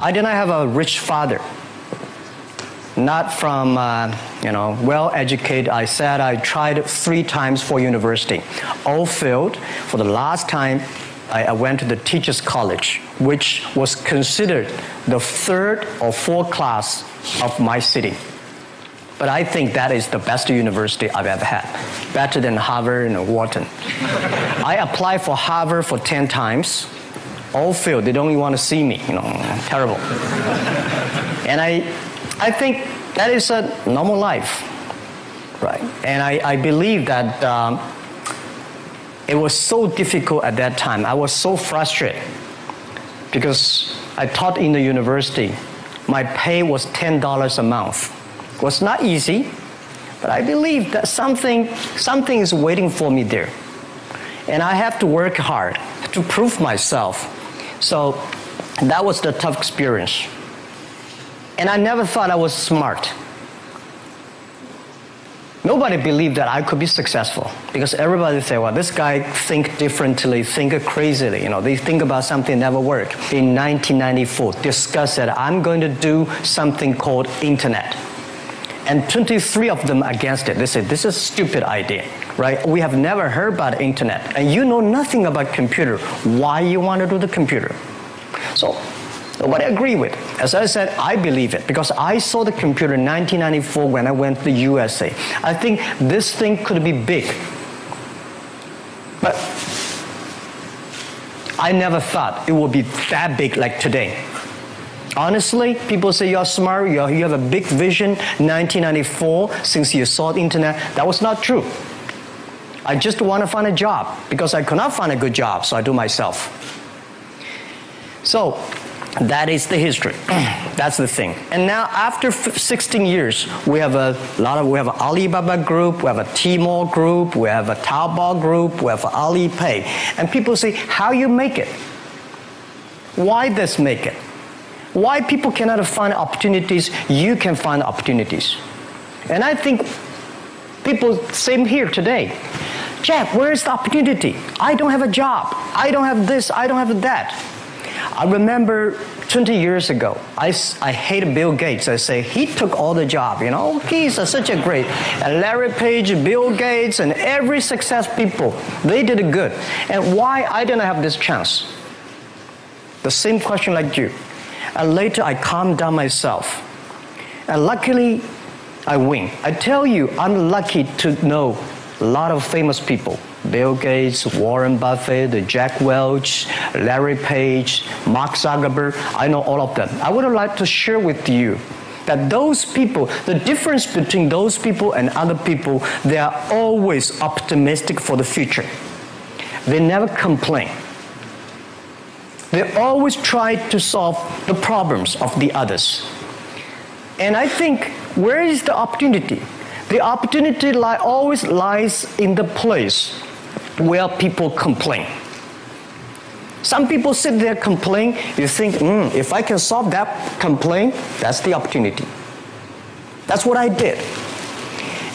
I did not have a rich father. Not from, well-educated. I said I tried 3 times for university. All failed. For the last time, I went to the Teachers College, which was considered the 3rd or 4th class of my city. But I think that is the best university I've ever had. Better than Harvard and Wharton. I applied for Harvard for 10 times. All failed. They don't even want to see me. Terrible. And I think that is a normal life, right? And I believe that it was so difficult at that time. I was so frustrated because I taught in the university. My pay was $10 a month. It was not easy, but I believe that something is waiting for me there. And I have to work hard to prove myself. So that was the tough experience. And I never thought I was smart. Nobody believed that I could be successful because everybody said, well, this guy think differently, think crazily. They think about something never work. In 1994, discussed that I'm going to do something called internet. And 23 of them against it. They said, this is a stupid idea, right? We have never heard about internet. And you know nothing about computer. Why you want to do the computer? So nobody agreed with it. As I said, I believe it because I saw the computer in 1994 when I went to the USA. I think this thing could be big. But I never thought it would be that big like today. Honestly, people say you're smart, you have a big vision. 1994, since you saw the internet, that was not true. I just want to find a job because I could not find a good job, so I do myself. So that is the history. That's the thing. And now after 16 years, we have we have an Alibaba group, we have a Tmall group, we have a Taobao group, we have Alipay. And people say, how you make it? Why this make it? Why people cannot find opportunities, you can find opportunities. And I think people, same here today. Jack, where is the opportunity? I don't have a job. I don't have this, I don't have that. I remember 20 years ago, I hated Bill Gates. I say, he took all the job, He's such a great. And Larry Page, Bill Gates, and every success people, they did it good. And why I didn't have this chance? The same question like you. And later I calmed down myself. And luckily, I win. I tell you, I'm lucky to know a lot of famous people. Bill Gates, Warren Buffett, Jack Welch, Larry Page, Mark Zuckerberg. I know all of them. I would like to share with you that those people, the difference between those people and other people, they are always optimistic for the future. They never complain. They always try to solve the problems of the others. And I think, where is the opportunity? The opportunity always lies in the place where people complain. Some people sit there complain. You think, if I can solve that complaint, that's the opportunity. That's what I did.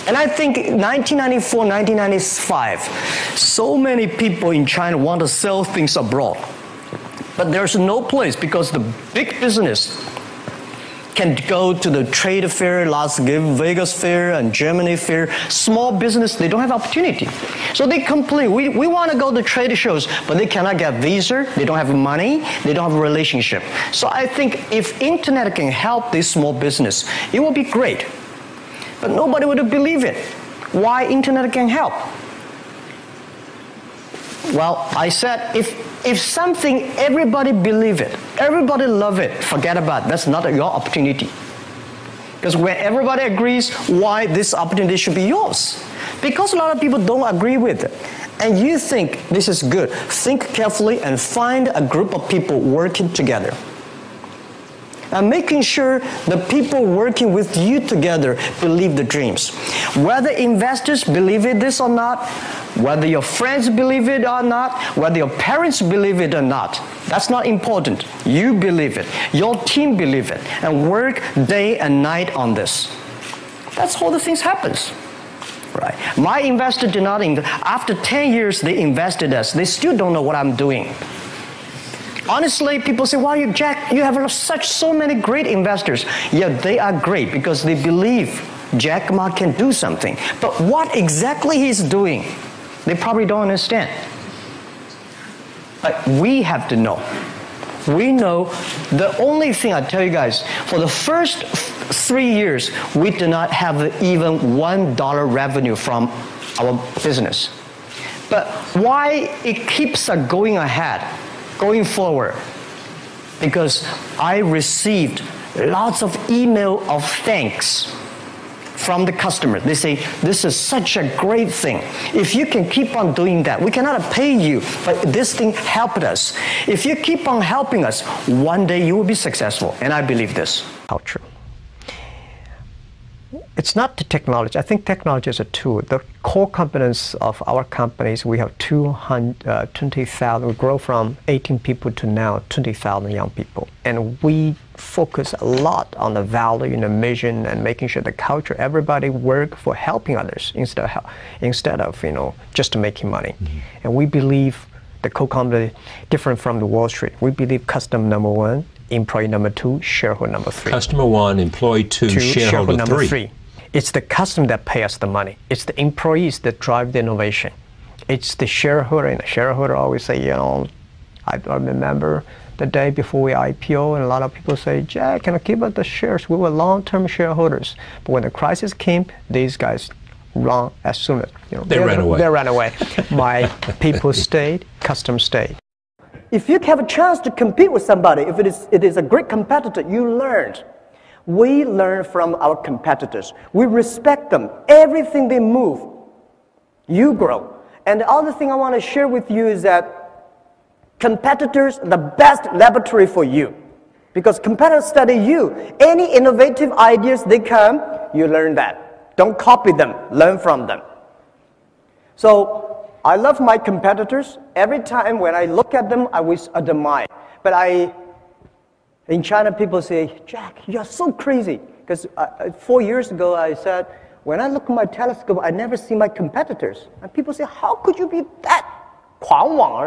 And I think 1994, 1995, so many people in China want to sell things abroad. But there's no place because the big business can go to the trade fair, Las Vegas fair, and Germany fair. Small business, they don't have opportunity. So they complain, we want to go to trade shows, but they cannot get visa, they don't have money, they don't have a relationship. So I think if internet can help this small business, it will be great. But nobody would believe it. Why internet can help? Well, I said, if something, everybody believe it, everybody love it, forget about it. That's not your opportunity. Because when everybody agrees, why this opportunity should be yours? Because a lot of people don't agree with it. And you think this is good. Think carefully and find a group of people working together. And making sure the people working with you together believe the dreams. Whether investors believe in this or not, whether your friends believe it or not, whether your parents believe it or not, that's not important. You believe it. Your team believe it. And work day and night on this. That's how the things happens. Right. My investor did not invest. After 10 years, they invested us. They still don't know what I'm doing. Honestly, people say, "Wow, Jack, you have so many great investors." Yeah, they are great because they believe Jack Ma can do something. But what exactly he's doing, they probably don't understand. But we have to know. We know the only thing I tell you guys, for the first 3 years, we did not have even $1 revenue from our business. But why it keeps us going ahead, going forward? Because I received lots of email of thanks from the customer. They say, "This is such a great thing. If you can keep on doing that, we cannot pay you, but this thing helped us. If you keep on helping us, one day you will be successful." And I believe this. Culture. It's not the technology. I think technology is a tool. The core competence of our companies, we have 20,000. We grow from 18 people to now 20,000 young people. And we focus a lot on the value and the mission and making sure the culture, everybody work for helping others instead of just making money. Mm-hmm. And we believe the core company different from the Wall Street. We believe customer number one, employee number two, shareholder number three. Customer one, employee two, shareholder number three. It's the customer that pays us the money. It's the employees that drive the innovation. It's the shareholder, and the shareholder always say, I remember the day before we IPO, and a lot of people say, "Jack, can I keep up the shares?" We were long-term shareholders. But when the crisis came, these guys run as soon as, they ran away. They ran away. My people stayed, customers stayed. If you have a chance to compete with somebody, if it is a great competitor, you learned. We learn from our competitors. We respect them. Everything they move, you grow. And the other thing I want to share with you is that competitors are the best laboratory for you. Because competitors study you. Any innovative ideas they come, you learn that. Don't copy them. Learn from them. So I love my competitors. Every time when I look at them, I always admire. But in China, people say, "Jack, you're so crazy." Because 4 years ago, I said, when I look at my telescope, I never see my competitors. And people say, "How could you be that 狂妄?"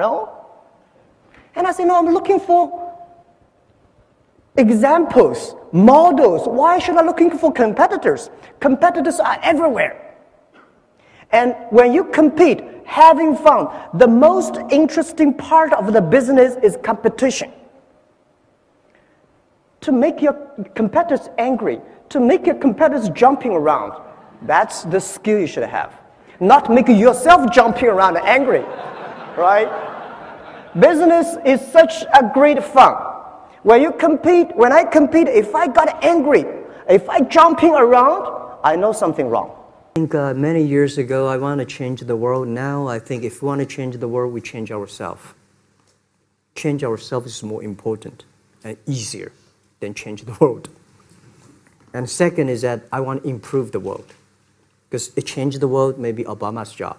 And I say, "No, I'm looking for examples, models. Why should I be looking for competitors? Competitors are everywhere." And when you compete, having fun, the most interesting part of the business is competition. To make your competitors angry, to make your competitors jumping around, that's the skill you should have. Not make yourself jumping around and angry, right? Business is such a great fun. When I compete, if I got angry, if I jumping around, I know something wrong. I think many years ago, I want to change the world. Now, I think if we want to change the world, we change ourselves. Change ourselves is more important and easier than change the world. And second is that I want to improve the world. Because it changed the world may be Obama's job.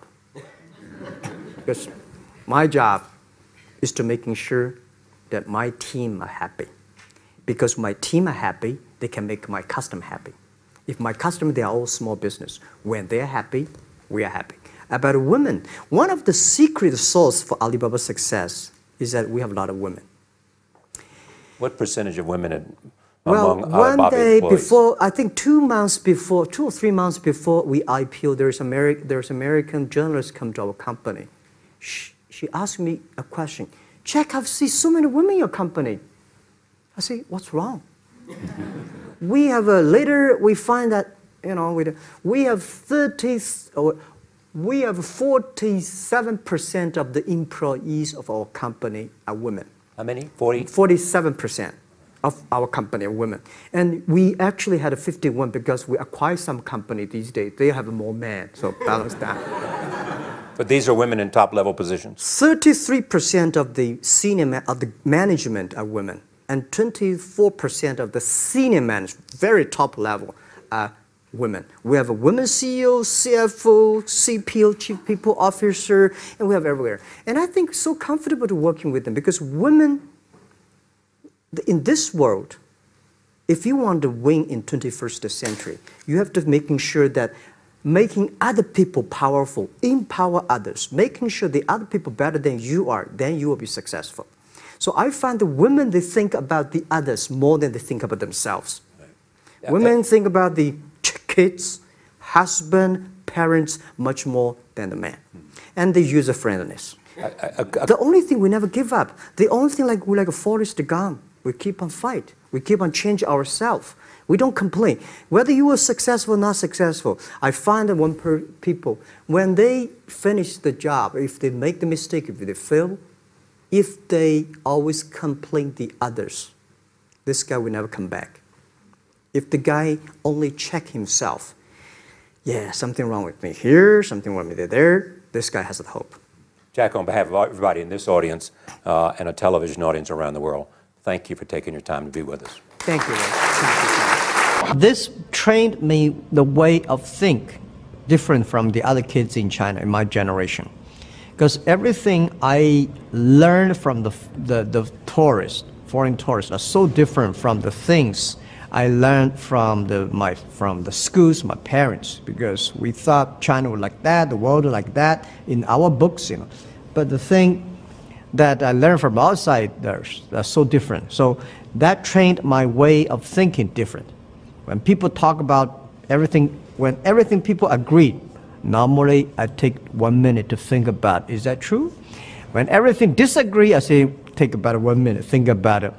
Because my job is to making sure that my team are happy. Because my team are happy, they can make my customer happy. If my customer, they are all small business. When they're happy, we are happy. About women, one of the secret source for Alibaba's success is that we have a lot of women. What percentage of women among Alibaba employees? One day before, I think 2 or 3 months before we IPO, there's American journalist come to our company. She asked me a question. "Jack, I've seen so many women in your company." I say, "What's wrong?" We have later we find that we have 47% of the employees of our company are women. How many? 40? 47% of our company are women. And we actually had a 51 because we acquired some company these days. They have more men, so balance that. But these are women in top-level positions? 33% of the management are women. And 24% of the senior management, very top level, are women. We have a women CEO, CFO, CPO, Chief People Officer, and we have everywhere. And I think so comfortable to working with them because women, in this world, if you want to win in 21st century, you have to making sure that making other people powerful, empower others, making sure the other people better than you are, then you will be successful. So I find the women, they think about the others more than they think about themselves. Women think about the kids, husband, parents much more than the man. And the user-friendliness. The only thing we never give up, the only thing like we're like a Forrest Gump. We keep on fight. We keep on change ourselves. We don't complain. Whether you are successful or not successful, I find that when people, when they finish the job, if they make the mistake, if they fail, if they always complain the others, this guy will never come back. If the guy only check himself, yeah, something wrong with me here, something wrong with me there, this guy has a hope. Jack, on behalf of everybody in this audience and a television audience around the world, thank you for taking your time to be with us. Thank you. Thank you. This trained me the way of think different from the other kids in China in my generation. Because everything I learned from the tourists, foreign tourists, are so different from the things I learned from the schools, my parents, because we thought China was like that, the world was like that in our books, you know. But the thing that I learned from outside, they're so different. So that trained my way of thinking different. When people talk about everything, when everything people agree, normally I take 1 minute to think about, is that true? When everything disagree, I say, take about 1 minute, think about it.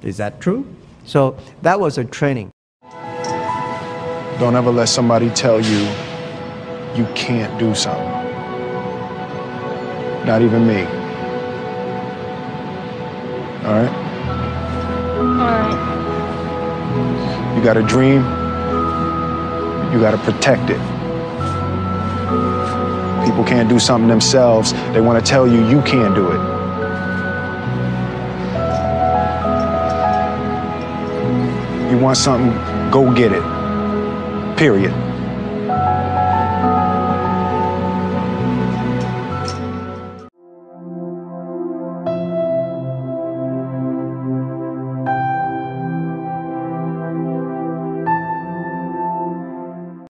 Is that true? So that was a training. Don't ever let somebody tell you you can't do something. Not even me. All right? All right. You got a dream, you got to protect it. People can't do something themselves. They want to tell you you can't do it. You want something, go get it. Period.